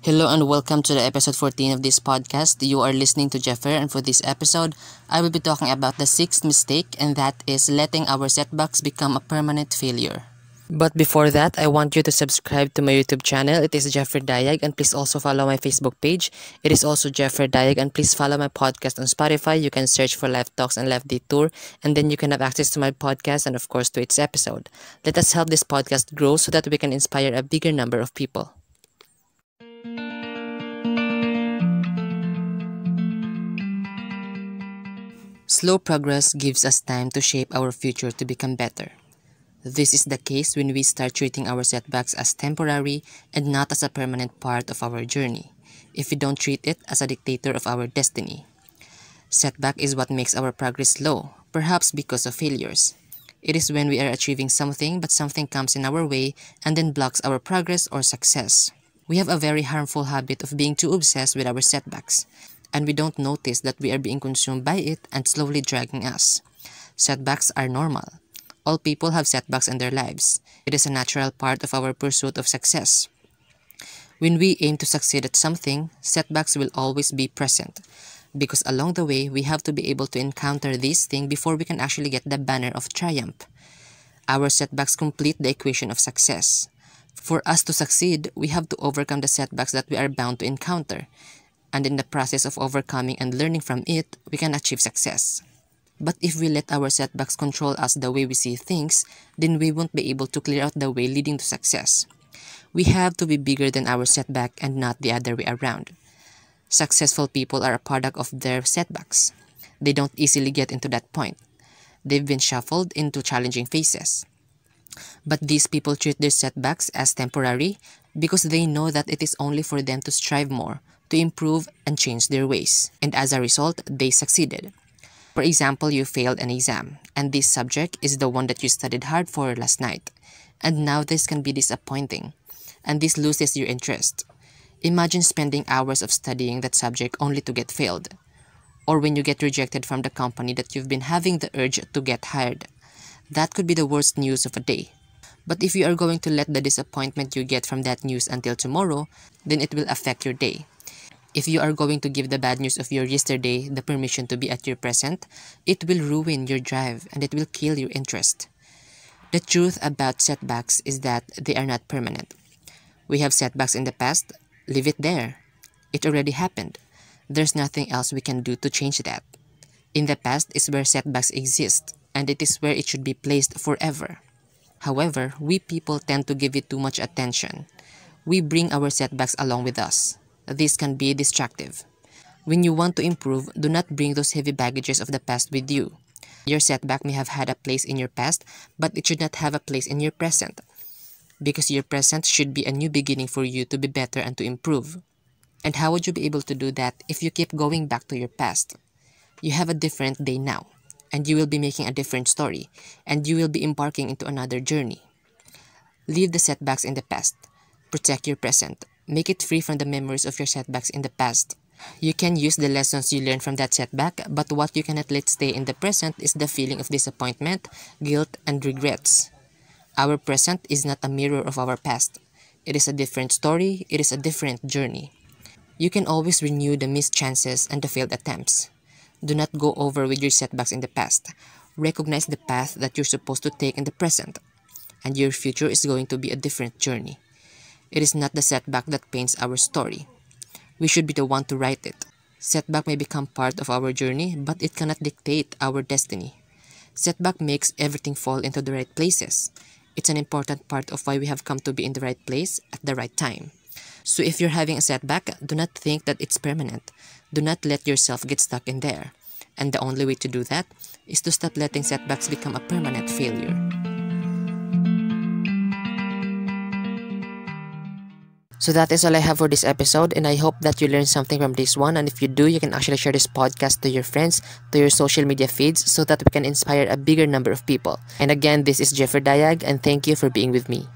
Hello and welcome to the episode 14 of this podcast. You are listening to Jeffer, and for this episode, I will be talking about the sixth mistake, and that is letting our setbacks become a permanent failure. But before that, I want you to subscribe to my YouTube channel. It is Jeffer Dayag, and please also follow my Facebook page. It is also Jeffer Dayag, and please follow my podcast on Spotify. You can search for Life Talks and Life Detour, and then you can have access to my podcast and of course to its episode. Let us help this podcast grow so that we can inspire a bigger number of people. Slow progress gives us time to shape our future to become better. This is the case when we start treating our setbacks as temporary and not as a permanent part of our journey, if we don't treat it as a dictator of our destiny. Setback is what makes our progress slow, perhaps because of failures. It is when we are achieving something but something comes in our way and then blocks our progress or success. We have a very harmful habit of being too obsessed with our setbacks, and we don't notice that we are being consumed by it and slowly dragging us. Setbacks are normal. All people have setbacks in their lives. It is a natural part of our pursuit of success. When we aim to succeed at something, setbacks will always be present, because along the way, we have to be able to encounter this thing before we can actually get the banner of triumph. Our setbacks complete the equation of success. For us to succeed, we have to overcome the setbacks that we are bound to encounter, and in the process of overcoming and learning from it, we can achieve success. But if we let our setbacks control us the way we see things, then we won't be able to clear out the way leading to success. We have to be bigger than our setback and not the other way around. Successful people are a product of their setbacks. They don't easily get into that point. They've been shuffled into challenging phases. But these people treat their setbacks as temporary because they know that it is only for them to strive more, to improve and change their ways, and as a result, they succeeded. For example, you failed an exam, and this subject is the one that you studied hard for last night, and now this can be disappointing, and this loses your interest. Imagine spending hours of studying that subject only to get failed, or when you get rejected from the company that you've been having the urge to get hired. That could be the worst news of a day. But if you are going to let the disappointment you get from that news until tomorrow, then it will affect your day. If you are going to give the bad news of your yesterday the permission to be at your present, it will ruin your drive and it will kill your interest. The truth about setbacks is that they are not permanent. We have setbacks in the past, leave it there. It already happened. There's nothing else we can do to change that. In the past is where setbacks exist, and it is where it should be placed forever. However, we people tend to give it too much attention. We bring our setbacks along with us. This can be destructive. When you want to improve, do not bring those heavy baggages of the past with you. Your setback may have had a place in your past, but it should not have a place in your present, because your present should be a new beginning for you to be better and to improve. And how would you be able to do that if you keep going back to your past? You have a different day now, and you will be making a different story, and you will be embarking into another journey. Leave the setbacks in the past. Protect your present. Make it free from the memories of your setbacks in the past. You can use the lessons you learned from that setback, but what you cannot let stay in the present is the feeling of disappointment, guilt, and regrets. Our present is not a mirror of our past. It is a different story, it is a different journey. You can always renew the missed chances and the failed attempts. Do not go over with your setbacks in the past. Recognize the path that you're supposed to take in the present, and your future is going to be a different journey. It is not the setback that paints our story. We should be the one to write it. Setback may become part of our journey, but it cannot dictate our destiny. Setback makes everything fall into the right places. It's an important part of why we have come to be in the right place at the right time. So if you're having a setback, do not think that it's permanent. Do not let yourself get stuck in there. And the only way to do that is to stop letting setbacks become a permanent failure. So that is all I have for this episode, and I hope that you learned something from this one, and if you do, you can actually share this podcast to your friends, to your social media feeds, so that we can inspire a bigger number of people. And again, this is Jeffer Dayag, and thank you for being with me.